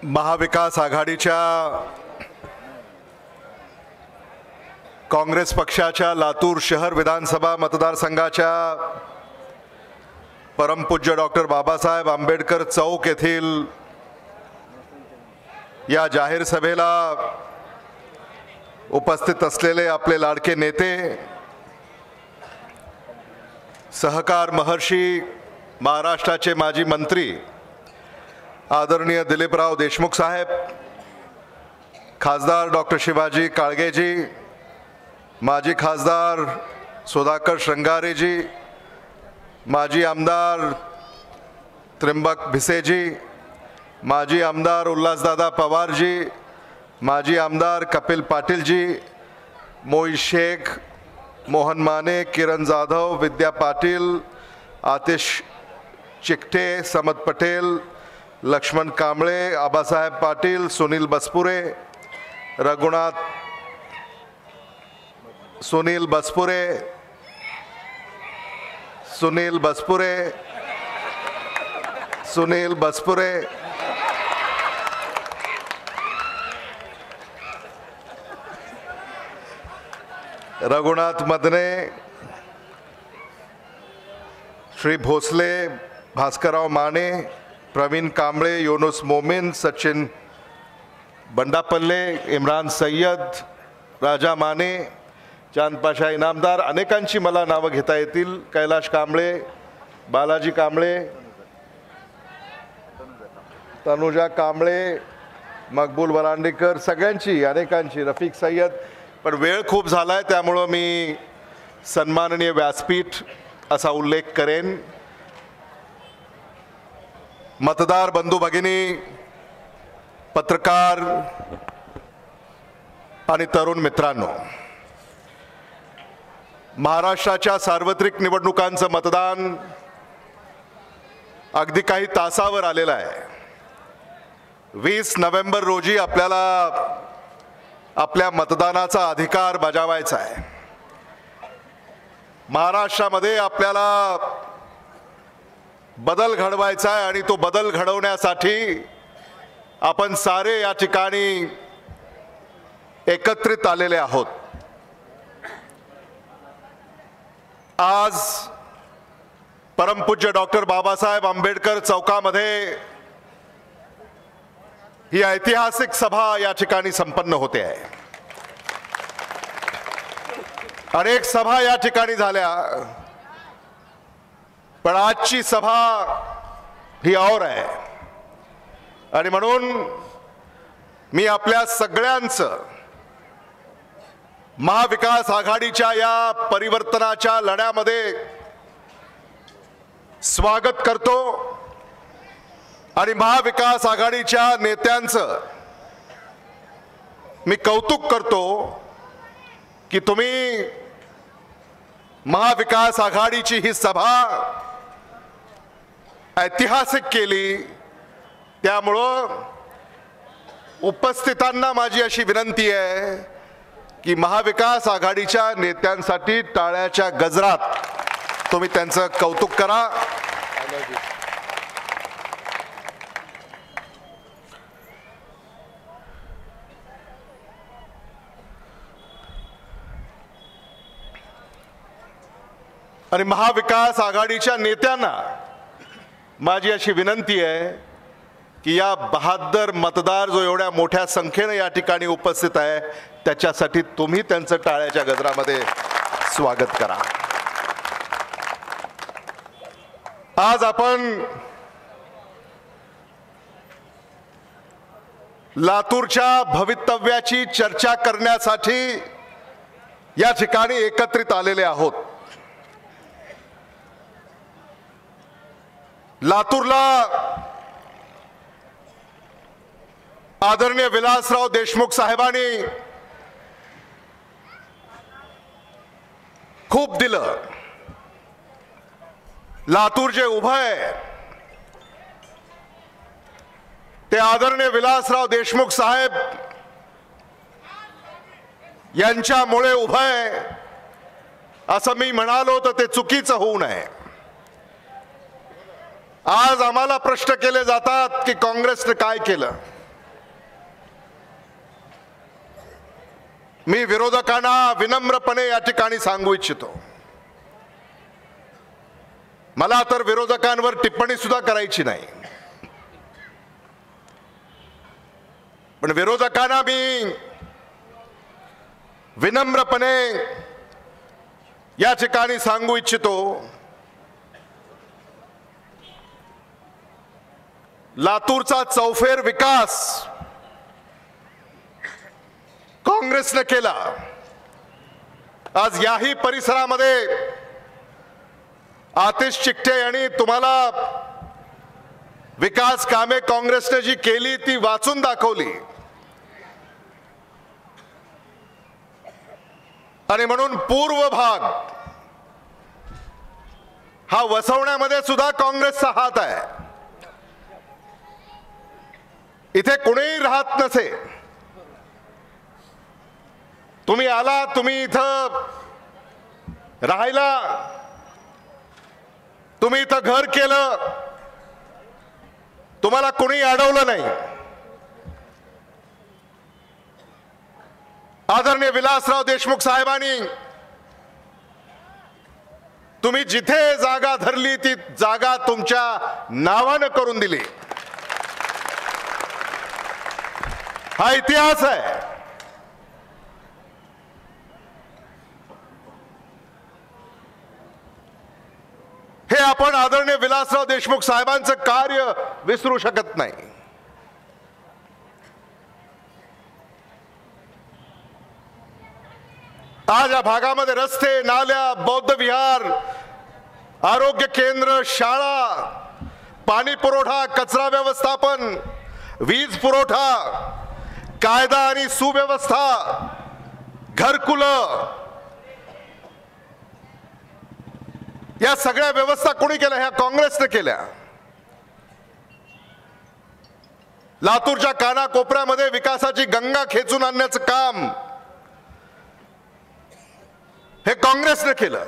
महाविकास आघाडीच्या काँग्रेस पक्षाच्या लातूर शहर विधानसभा मतदारसंघाच्या परमपूज्य डॉक्टर बाबासाहेब आंबेडकर चौक येथील या जाहीर सभेला उपस्थित असलेले आपले लाडके नेते, सहकार महर्षी, महाराष्ट्राचे माजी मंत्री आदरणीय दिलीपराव देशमुख साहेब, खासदार डॉक्टर शिवाजी काळगेजी, माजी खासदार सुधाकर श्रंगारेजी, माजी आमदार त्र्यंबक भिसेजी, माजी आमदार उल्हासदादा पवारजी, माजी आमदार कपिल पाटीलजी, मोई शेख, मोहन माने, किरण जाधव, विद्या पाटील, आतिश चिकटे, समद पटेल, लक्ष्मण कांबळे, आबासाहेब पाटील, सुनील बसपुरे, सुनील बसपुरे, रघुनाथ मदने, श्री भोसले, भास्करराव माने, प्रवीण कांबळे, युनुस मोमीन, सचिन बंडापल्ले, इम्रान सय्यद, राजा माने, चांदपाशा इनामदार, अनेकांची मला नावं घेता येतील, कैलाश कांबळे, बालाजी कांबळे, तनुजा कांबळे, मकबूल वरांडेकर, सगळ्यांची, अनेकांची, रफिक सय्यद. पण वेळ खूप झालाय त्यामुळं मी सन्माननीय व्यासपीठ असा उल्लेख करेन. मतदार बंधू भगिनी, पत्रकार आणि तरुण मित्रांनो, महाराष्ट्राच्या सार्वत्रिक निवडणुकांचं मतदान अगदी काही तासावर आलेलं आहे. 20 नोव्हेंबर रोजी आपल्याला आपल्या मतदानाचा अधिकार बजावायचा आहे. महाराष्ट्रामध्ये आपल्याला बदल घडवायचा आहे आणि तो बदल घडवण्यासाठी आपण सारे या ठिकाणी एकत्रित आलेले आहोत. आज परमपूज्य डॉक्टर बाबासाहेब आंबेडकर चौकामध्ये ही ऐतिहासिक सभा या ठिकाणी संपन्न होते आहे. अनेक सभा या ठिकाणी झाल्या, पण आजची सभा ही और आहे. आणि म्हणून मी आपल्या सगळ्यांचं महाविकास आघाडीच्या या परिवर्तनाच्या लढ्यामध्ये स्वागत करतो आणि महाविकास आघाडीच्या नेत्यांचं मी कौतुक करतो की तुम्ही महाविकास आघाडीची ही सभा ऐतिहासिक केली. त्यामुळं उपस्थितांना माझी अशी विनंती आहे की महाविकास आघाडीच्या नेत्यांसाठी टाळ्याच्या गजरात तुम्ही त्यांचं कौतुक करा. आणि महाविकास आघाडीच्या नेत्यांना माझी अशी विनंती आहे की या बहादर मतदार जो एवढ्या मोठ्या संख्येने या ठिकाणी उपस्थित आहे त्याच्यासाठी तुम्ही त्यांचं टाळ्याच्या गजरामध्ये स्वागत करा. आज आपण लातूरच्या भवितव्याची चर्चा करण्यासाठी या ठिकाणी एकत्रित आलेले आहोत. लातूरला आदरणीय विलासराव देशमुख साहेबांनी खूप दिलं. लातूर जे उभं आहे ते आदरणीय विलासराव देशमुख साहेब यांच्यामुळे उभं आहे असं मी म्हणालो तर ते चुकीचं होऊ नये. आज आम्हाला प्रश्न केले जातात की काँग्रेसने काय केलं. मी विरोधकांना विनम्रपणे या ठिकाणी सांगू इच्छितो, मला तर विरोधकांवर टिप्पणी सुद्धा करायची नाही, पण विरोधकांना मी विनम्रपणे या ठिकाणी सांगू इच्छितो, लातूरचा चौफेर विकास काँग्रेसने केला। आज याही परिसरामध्ये आतिश चिकटे यांनी तुम्हाला विकास कामे काँग्रेसने जी केली ती वाचून दाखवली, आणि म्हणून पूर्व भाग हा वसवण्यामध्ये सुद्धा काँग्रेसचा हात आहे। इथे कोणीही राहत नसे, तुम्ही आला, तुम्ही इथं राहायला, तुम्ही इथं घर केलं, तुम्हाला कोणी अडवलं नाही। आदरणीय विलासराव देशमुख साहेबांनी तुम्ही जिथे जागा धरली ती जागा तुमच्या नावानं करून दिली, हा इतिहास आहे। हे आपण आदरणीय विलासराव देशमुख साहेबांचं कार्य विसरू शकत नाही। आज या भागामध्ये रस्ते, नाल्या, बौद्ध विहार, आरोग्य केंद्र, शाळा, पाणी पुरवठा, कचरा व्यवस्थापन, वीज पुरवठा, कायदा आणि सुव्यवस्था, घरकुलं, या सगळ्या व्यवस्था कोणी केल्या? ह्या काँग्रेसने केल्या। लातूरच्या कानाकोपऱ्यामध्ये विकासाची गंगा खेचून आणण्याचं काम हे काँग्रेसने केलं,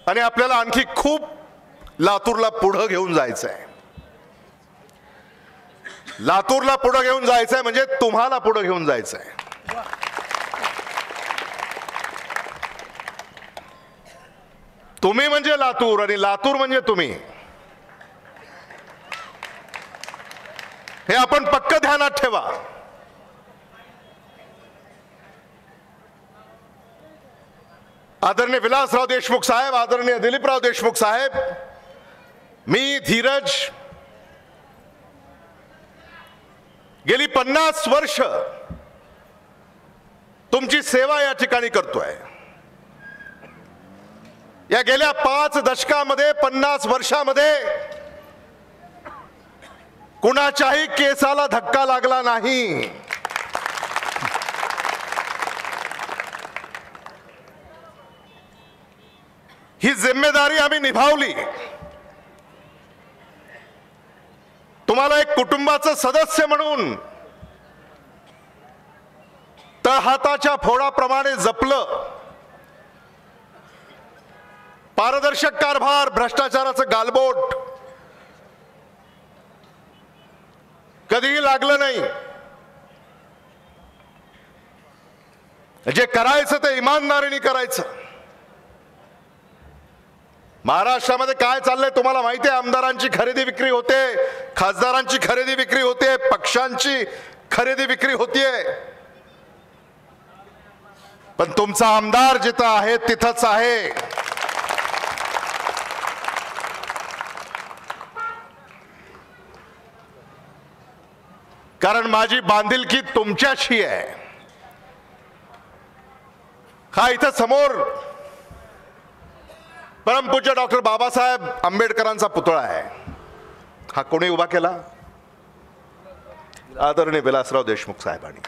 आणि आपल्याला आणखी खूप लातूरला पुढे घेऊन जायचंय। लातूरला पुढे घेऊन जायचंय म्हणजे तुम्हाला पुढे घेऊन जायचंय। तुम्ही म्हणजे लातूर आणि लातूर म्हणजे तुम्ही, हे आपण पक्क ध्यानात ठेवा। आदरणीय विलासराव देशमुख साहेब, आदरणीय दिलीपराव देशमुख साहेब, मी धीरज गेली 50 वर्ष तुमची सेवा या ठिकाणी करतोय। या गेल्या 5 दशकामध्ये, 50 वर्षामध्ये कुणाच्याही केसाला धक्का लागला नाही। ही जिम्मेदारी आम्ही निभावली। तुम्हाला एक कुटुंबाचं सदस्य म्हणून तळहाताच्या फोडाप्रमाणे जपलं। पारदर्शक कारभार, भ्रष्टाचाराचं गालबोट कधीही लागलं नाही। जे करायचं ते इमानदारीने करायचं। महाराष्ट्रामध्ये काय चाललंय तुम्हाला माहिती आहे? आमदारांची खरेदी विक्री होते, खासदारांची खरेदी विक्री होते, पक्षांची खरेदी विक्री होतीये, पण तुमचा आमदार जिथं आहे तिथंच आहे। कारण माझी बांधिलकी तुमच्याशी आहे। हा इथं समोर परमपूज्य डॉक्टर बाबासाहेब आंबेडकरांचा पुतळा आहे। हा कोणी उभा केला? आदरणीय विलासराव देशमुख साहेबांनी।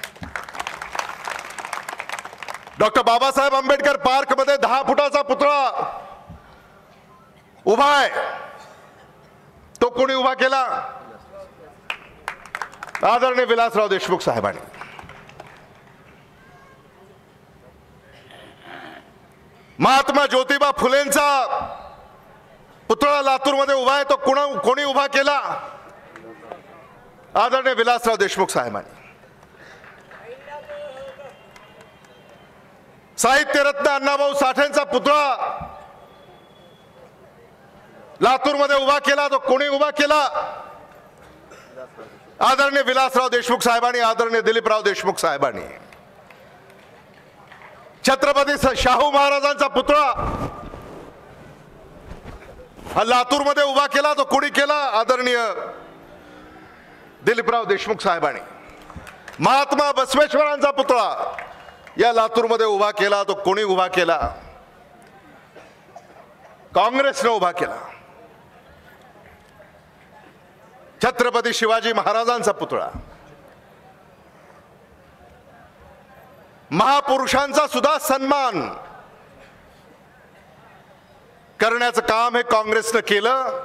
डॉक्टर बाबासाहेब आंबेडकर पार्क मध्ये 10 फुटाचा पुतळा उभा आहे, तो कोणी उभा केला? आदरणीय विलासराव देशमुख साहेबांनी। महात्मा ज्योतिबा फुलेंचा पुतळा लातूरमध्ये उभा आहे, तो कोणी उभा केला? आदरणीय विलासराव देशमुख साहेबांनी। साहित्यरत्न अण्णाभाऊ साठेंचा पुतळा लातूरमध्ये उभा केला. तो कोणी उभा केला? आदरणीय विलासराव देशमुख साहेबांनी, आदरणीय दिलीपराव देशमुख साहेबांनी. छत्रपती शाहू महाराजांचा पुतळा हा लातूरमध्ये उभा केला. तो कोणी केला? आदरणीय दिलीपराव देशमुख साहेबांनी. महात्मा बसवेश्वरांचा पुतळा या लातूरमध्ये उभा केला. तो कोणी उभा केला? काँग्रेसने उभा केला. छत्रपती शिवाजी महाराजांचा पुतळा, महापुरुषांचा सुद्धा सन्मान करण्याचं काम हे काँग्रेसनं केलं.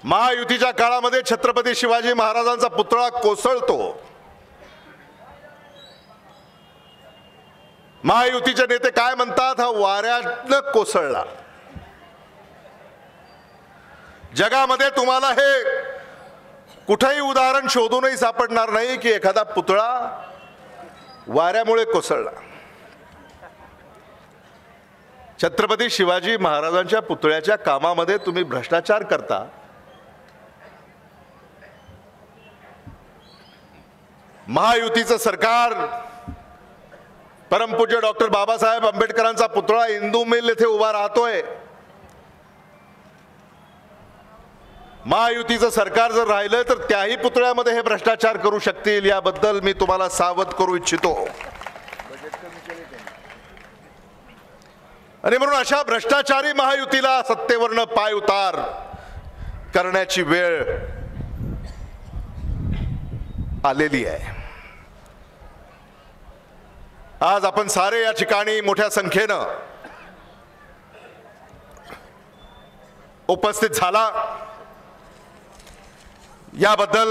महायुतीच्या काळामध्ये छत्रपती शिवाजी महाराजांचा पुतळा कोसळतो. महायुतीचे नेते काय म्हणतात? हा वाऱ्यानं कोसळला. जगामध्ये तुम्हाला हे कुठेही उदाहरण शोधूनही सापडणार नाही की एखादा पुतळा वाऱ्यामुळे कोसळला. छत्रपती शिवाजी महाराजांच्या पुतळ्याच्या कामामध्ये तुम्ही भ्रष्टाचार करता. महायुतीचं सरकार परमपूज्य डॉक्टर बाबासाहेब आंबेडकरांचा पुतळा इंदू मिल येथे उभा राहतोय. महायुतीचं सरकार जर राहिलं तर त्याही पुतळ्यामध्ये हे भ्रष्टाचार करू शकतील, याबद्दल मी तुम्हाला सावध करू इच्छितो. आणि म्हणून अशा भ्रष्टाचारी महायुतीला सत्तेवरनं पाय उतार करण्याची वेळ आलेली आहे. आज आपण सारे या ठिकाणी मोठ्या संख्येनं उपस्थित झाला, याबद्दल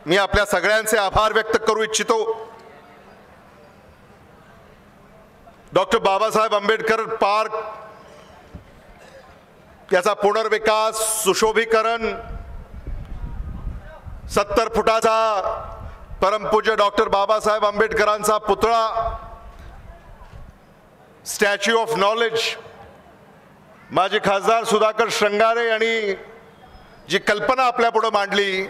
मी आपल्या सगळ्यांचे आभार व्यक्त करू इच्छितो. डॉक्टर बाबासाहेब आंबेडकर पार्क याचा पुनर्विकास, सुशोभीकरण, 70 फुटाचा परमपूज्य डॉक्टर बाबासाहेब आंबेडकरांचा पुतळा, स्टॅच्यू ऑफ नॉलेज, माजी खासदार सुधाकर श्रंगारे यांनी जी कल्पना आपल्या पुढे मांडली,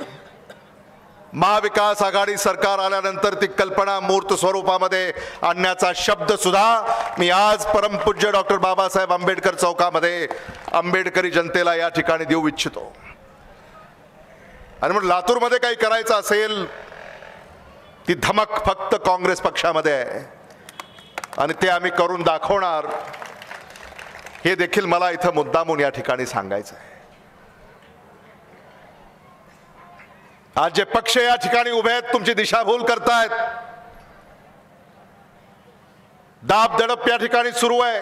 महाविकास आघाडी सरकार आल्यानंतर ती कल्पना मूर्त स्वरूपामध्ये आणण्याचा शब्द सुद्धा मी आज परमपूज्य डॉक्टर बाबासाहेब आंबेडकर चौकामध्ये आंबेडकरी जनतेला या ठिकाणी देऊ इच्छितो. आणि म्हणून लातूरमध्ये काही करायचं असेल ती धमक फक्त काँग्रेस पक्षामध्ये आहे आणि ते आम्ही करून दाखवणार, हे देखील मला इथं मुद्दामून या ठिकाणी सांगायचं आहे. आज जे पक्ष या ठिकाणी उभे आहेत तुमची दिशाभूल करतायत, दाब दडप या ठिकाणी सुरू आहे.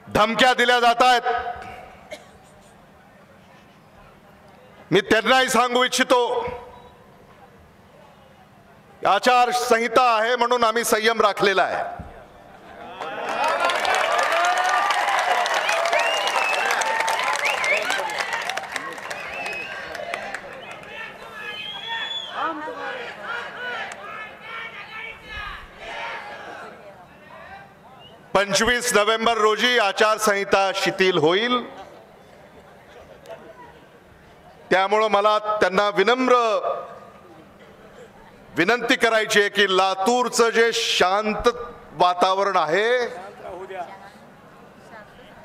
धमक्या दिल्या जात आहेत. मी त्यांनाही सांगू इच्छितो, आचारसंहिता आहे म्हणून आम्ही संयम राखलेला आहे. पंचवीस नोव्हेंबर रोजी आचारसंहिता शिथिल होईल. त्यामुळे मला त्यांना विनम्र विनंती करायची आहे की लातूरचं जे शांत वातावरण आहे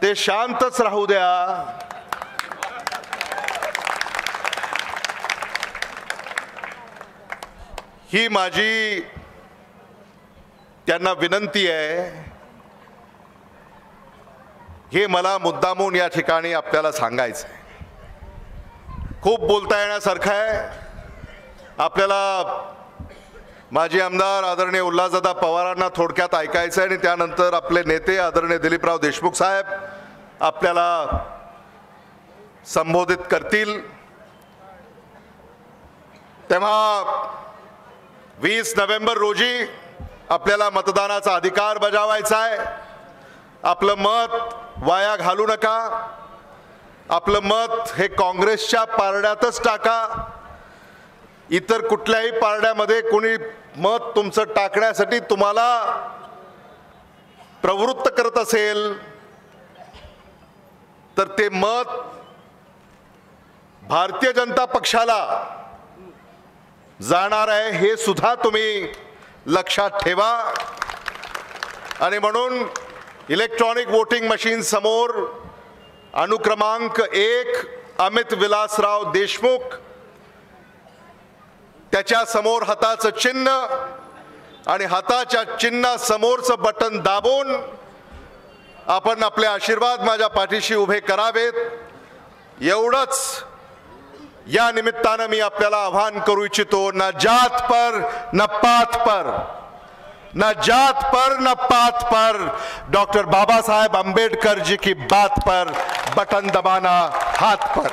ते शांतच राहू द्या. ही माझी त्यांना विनंती आहे. हे मला मुद्दामून या ठिकाणी आपल्याला सांगायचं आहे. खूप बोलता येण्यासारखं आहे. आपल्याला माजी आमदार आदरणीय उल्हासदादा पवारांना थोडक्यात ऐकायचं आहे आणि त्यानंतर आपले नेते आदरणीय दिलीपराव देशमुख साहेब आपल्याला संबोधित करतील. तेव्हा 20 नोव्हेंबर रोजी आपल्याला मतदानाचा अधिकार बजावायचा आहे. आपलं मत वाया घालू नका. आपलं मत हे काँग्रेसच्या पारड्यातच टाका. इतर कुठल्याही पारड्यामध्ये कोणी मत तुमचं टाकण्यासाठी तुम्हाला प्रवृत्त करत असेल तर ते मत भारतीय जनता पक्षाला जाणार आहे हे सुद्धा तुम्ही लक्षात ठेवा। आणि म्हणून इलेक्ट्रॉनिक वोटिंग मशीन समोर अनुक्रमांक 1 अमित विलासराव देशमुख, त्याच्या समोर हाताचं चिन्ह आणि हाताच्या चिन्हा समोरचं बटन दाबून आपण आपले आशीर्वाद माझ्या पाठीशी उभे करावेत, एवढंच या निमित्तानं मी आपल्याला आवाहन करू इच्छितो। ना जात पर न पात पर, न जात पर न पात पर, डॉक्टर बाबा साहेब अंबेडकर जी की बात पर बटन दबाना हाथ पर।